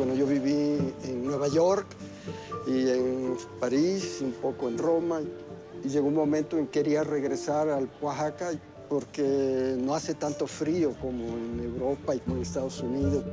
Bueno, yo viví en Nueva York y en París, un poco en Roma, y llegó un momento en que quería regresar al Oaxaca porque no hace tanto frío como en Europa y como en Estados Unidos.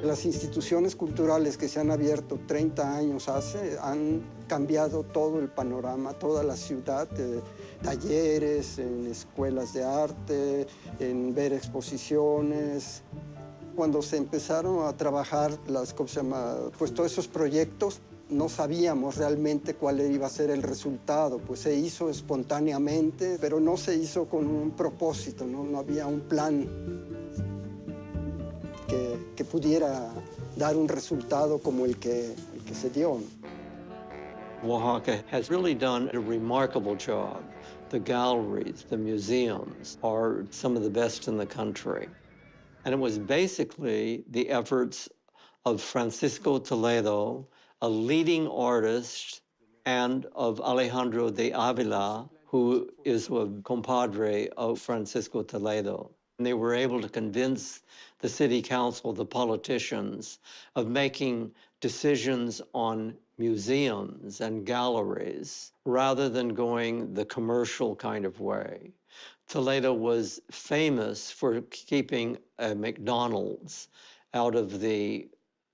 Las instituciones culturales que se han abierto 30 años hace han cambiado todo el panorama, toda la ciudad, talleres, en escuelas de arte, en ver exposiciones. Cuando se empezaron a trabajar ¿cómo se llama? Pues todos esos proyectos, no sabíamos realmente cuál iba a ser el resultado. Pues se hizo espontáneamente, pero no se hizo con un propósito, no había un plan que pudiera dar un resultado como el que se dio. Oaxaca has really done a remarkable job. The galleries, the museums are some of the best in the country. And it was basically the efforts of Francisco Toledo, a leading artist, and of Alejandro de Avila, who is a compadre of Francisco Toledo. And they were able to convince the city council, the politicians, of making decisions on museums and galleries rather than going the commercial kind of way. Toledo was famous for keeping a McDonald's out of the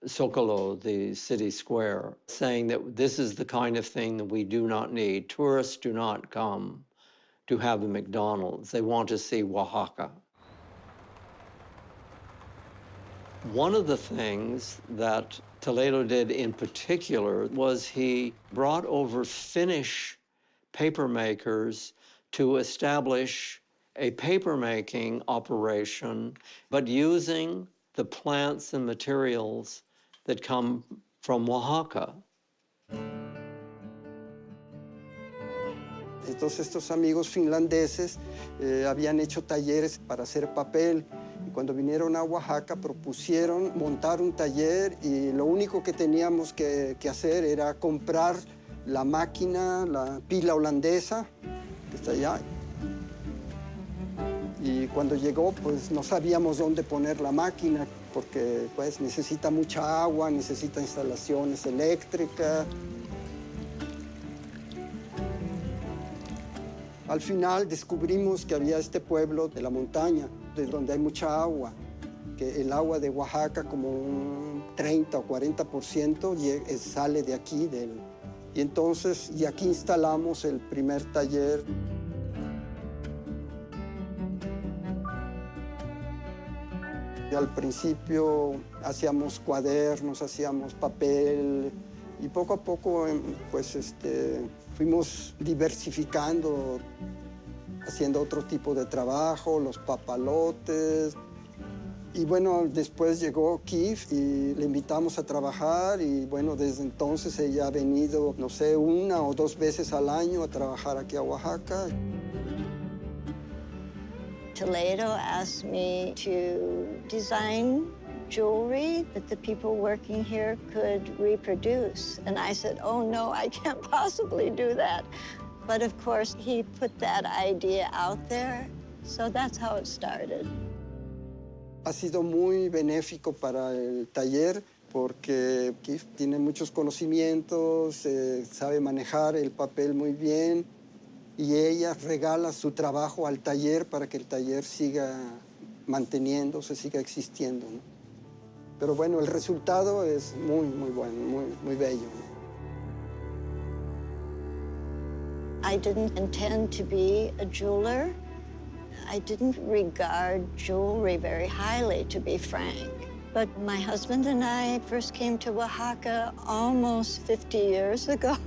Zocalo, the city square, saying that this is the kind of thing that we do not need. Tourists do not come to have a McDonald's. They want to see Oaxaca. One of the things that Toledo did in particular was he brought over Finnish paper makers to establish a paper-making operation, but using the plants and materials that come from Oaxaca. Entonces estos amigos finlandeses habían hecho talleres para hacer papel. Y cuando vinieron a Oaxaca propusieron montar un taller y lo único que teníamos que hacer era comprar la máquina, la pila holandesa, que está allá. Y cuando llegó, pues no sabíamos dónde poner la máquina, porque pues necesita mucha agua, necesita instalaciones eléctricas. Al final descubrimos que había este pueblo de la montaña, de donde hay mucha agua, que el agua de Oaxaca, como un 30 o 40% sale de aquí. Y entonces, y aquí instalamos el primer taller. Y al principio hacíamos cuadernos, hacíamos papel, y poco a poco pues, fuimos diversificando, haciendo otro tipo de trabajo, los papalotes. Y bueno, después llegó Kif y le invitamos a trabajar y bueno, desde entonces ella ha venido, no sé, 1 o 2 veces al año a trabajar aquí a Oaxaca. Toledo asked me to design jewelry that the people working here could reproduce. And I said, oh no, I can't possibly do that. But of course, he put that idea out there, so that's how it started. Ha sido muy benéfico para el taller porque Kif tiene muchos conocimientos, sabe manejar el papel muy bien y ella regala su trabajo al taller para que el taller siga manteniéndose, siga existiendo, ¿no? Pero bueno, el resultado es muy, muy bueno, muy bello. I didn't intend to be a jeweler. I didn't regard jewelry very highly, to be frank. But my husband and I first came to Oaxaca almost 50 years ago.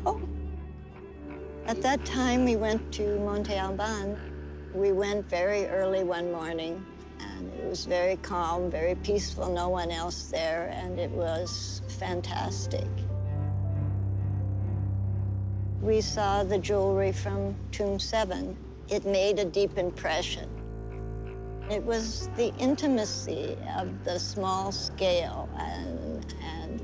At that time, we went to Monte Alban. We went very early one morning, and it was very calm, very peaceful, no one else there, and it was fantastic. We saw the jewelry from Tomb 7. It made a deep impression. It was the intimacy of the small scale and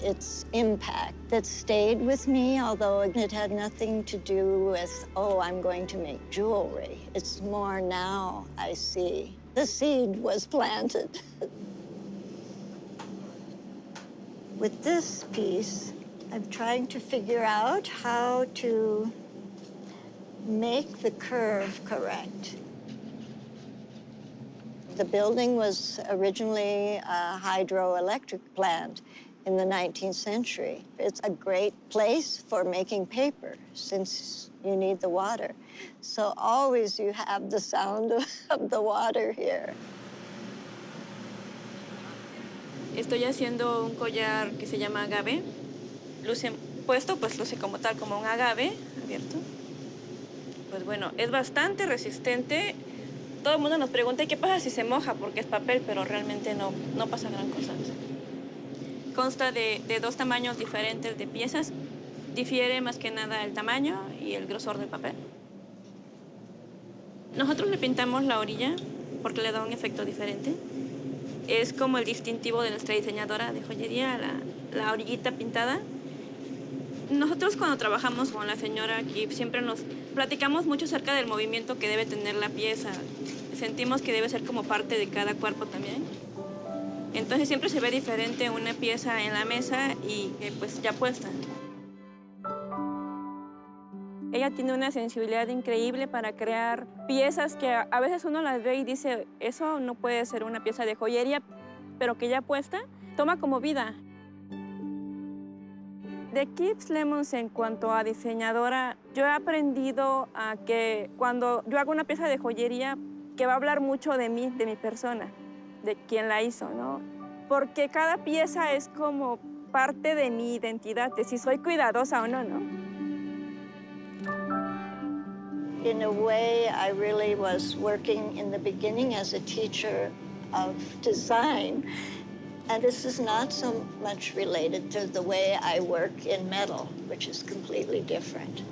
its impact that stayed with me, although it had nothing to do with, oh, I'm going to make jewelry. It's more now I see. The seed was planted. With this piece, I'm trying to figure out how to make the curve correct. The building was originally a hydroelectric plant in the 19th century. It's a great place for making paper since you need the water. So always you have the sound of the water here. Estoy haciendo un collar que se llama agave. Luce puesto, pues luce como tal, como un agave abierto. Pues bueno, es bastante resistente. Todo el mundo nos pregunta, ¿qué pasa si se moja? Porque es papel, pero realmente no pasa gran cosa. Consta de dos tamaños diferentes de piezas. Difiere más que nada el tamaño y el grosor del papel. Nosotros le pintamos la orilla porque le da un efecto diferente. Es como el distintivo de nuestra diseñadora de joyería, la orillita pintada. Nosotros cuando trabajamos con la señora aquí siempre nos platicamos mucho acerca del movimiento que debe tener la pieza. Sentimos que debe ser como parte de cada cuerpo también. Entonces siempre se ve diferente una pieza en la mesa y pues ya puesta. Ella tiene una sensibilidad increíble para crear piezas que a veces uno las ve y dice, eso no puede ser una pieza de joyería, pero que ya puesta, toma como vida. De Keeps Lemons, en cuanto a diseñadora, yo he aprendido a que cuando yo hago una pieza de joyería, que va a hablar mucho de mí, de mi persona, de quien la hizo, ¿no? Porque cada pieza es como parte de mi identidad, de si soy cuidadosa o no, ¿no? In a way, I really was working in the beginning as a teacher of design. And this is not so much related to the way I work in metal, which is completely different.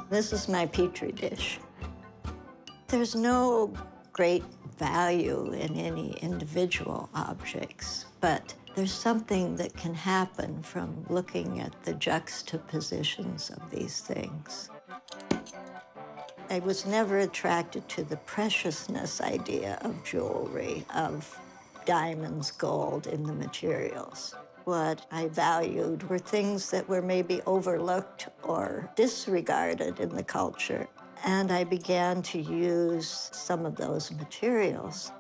This is my Petri dish. There's no great value in any individual objects, but there's something that can happen from looking at the juxtapositions of these things. I was never attracted to the preciousness idea of jewelry, of diamonds, gold in the materials. What I valued were things that were maybe overlooked or disregarded in the culture. And I began to use some of those materials.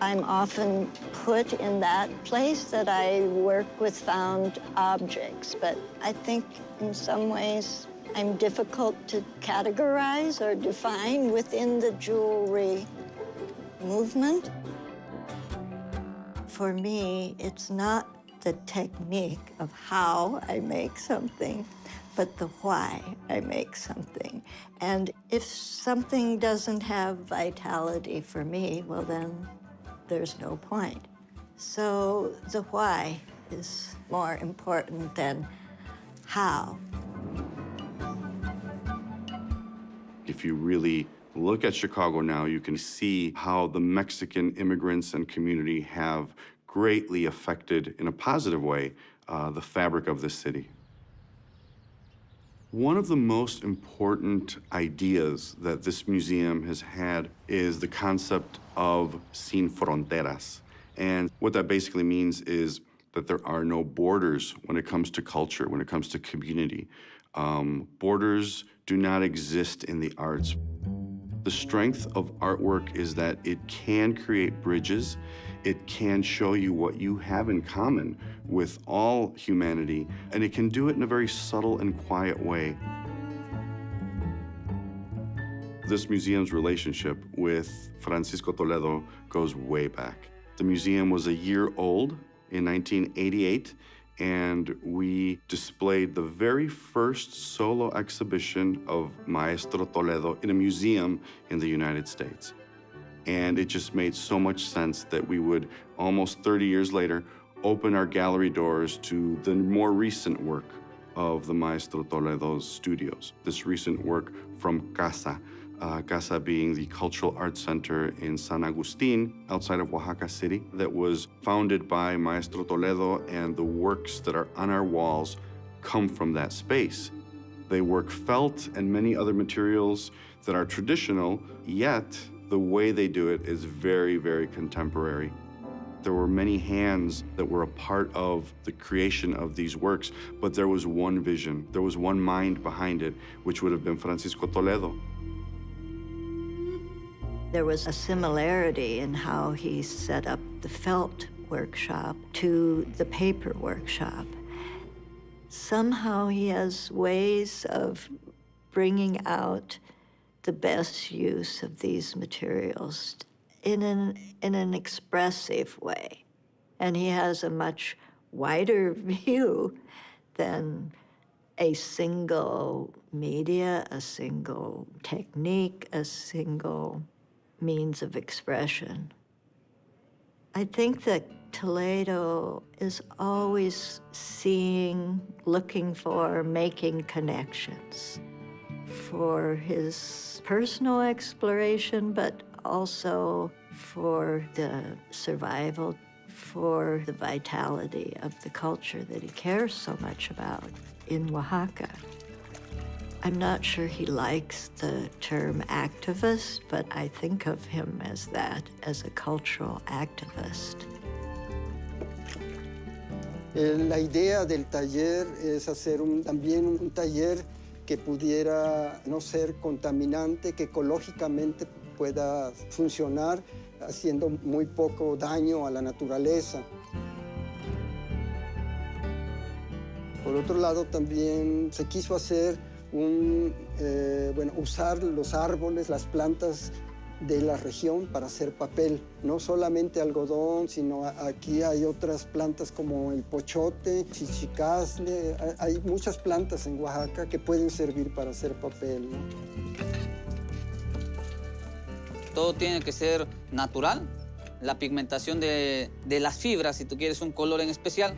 I'm often put in that place that I work with found objects, but I think in some ways I'm difficult to categorize or define within the jewelry movement. For me, it's not the technique of how I make something, but the why I make something. And if something doesn't have vitality for me, well, then there's no point. So the why is more important than how. If you really look at Chicago now, you can see how the Mexican immigrants and community have greatly affected, in a positive way, the fabric of this city. One of the most important ideas that this museum has had is the concept of sin fronteras. And what that basically means is that there are no borders when it comes to culture, when it comes to community. Borders do not exist in the arts. The strength of artwork is that it can create bridges. It can show you what you have in common with all humanity, and it can do it in a very subtle and quiet way. This museum's relationship with Francisco Toledo goes way back. The museum was a year old in 1988, and we displayed the very first solo exhibition of Maestro Toledo in a museum in the United States. And it just made so much sense that we would, almost 30 years later, open our gallery doors to the more recent work of the Maestro Toledo's studios. This recent work from Casa, Casa being the Cultural Arts Center in San Agustin, outside of Oaxaca City, that was founded by Maestro Toledo, and the works that are on our walls come from that space. They work felt and many other materials that are traditional, yet the way they do it is very, very contemporary. There were many hands that were a part of the creation of these works, but there was one vision, there was one mind behind it, which would have been Francisco Toledo. There was a similarity in how he set up the felt workshop to the paper workshop. Somehow he has ways of bringing out the best use of these materials in an expressive way. And he has a much wider view than a single media, a single technique, a single means of expression. I think that Toledo is always seeing, looking for, making connections for his personal exploration, but also for the survival, for the vitality of the culture that he cares so much about in Oaxaca. I'm not sure he likes the term activist, but I think of him as that, as a cultural activist. La idea del taller es hacer también un taller que pudiera no ser contaminante, que ecológicamente pueda funcionar haciendo muy poco daño a la naturaleza. Por otro lado, también se quiso hacer usar los árboles, las plantas de la región para hacer papel. No solamente algodón, sino aquí hay otras plantas como el pochote, chichicasle. Hay muchas plantas en Oaxaca que pueden servir para hacer papel, ¿no? Todo tiene que ser natural. La pigmentación de las fibras, si tú quieres un color en especial,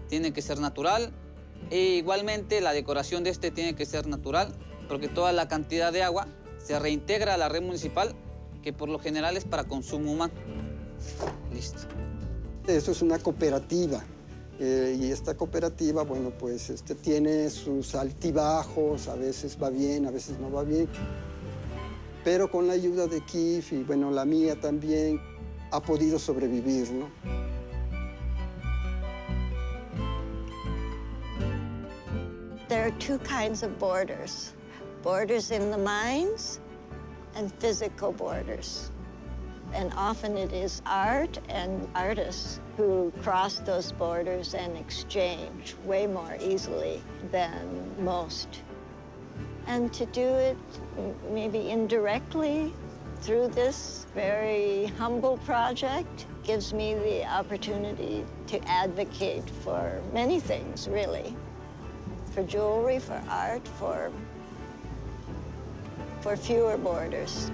tiene que ser natural. E igualmente la decoración de este tiene que ser natural, porque toda la cantidad de agua se reintegra a la red municipal, que por lo general es para consumo humano. Listo. Esto es una cooperativa y esta cooperativa, bueno, pues tiene sus altibajos, a veces va bien, a veces no va bien, pero con la ayuda de Kif y, bueno, la mía también, ha podido sobrevivir, ¿no? There are two kinds of borders. Borders in the minds and physical borders. And often it is art and artists who cross those borders and exchange way more easily than most. And to do it maybe indirectly through this very humble project gives me the opportunity to advocate for many things, really. For jewelry, for art, for fewer borders.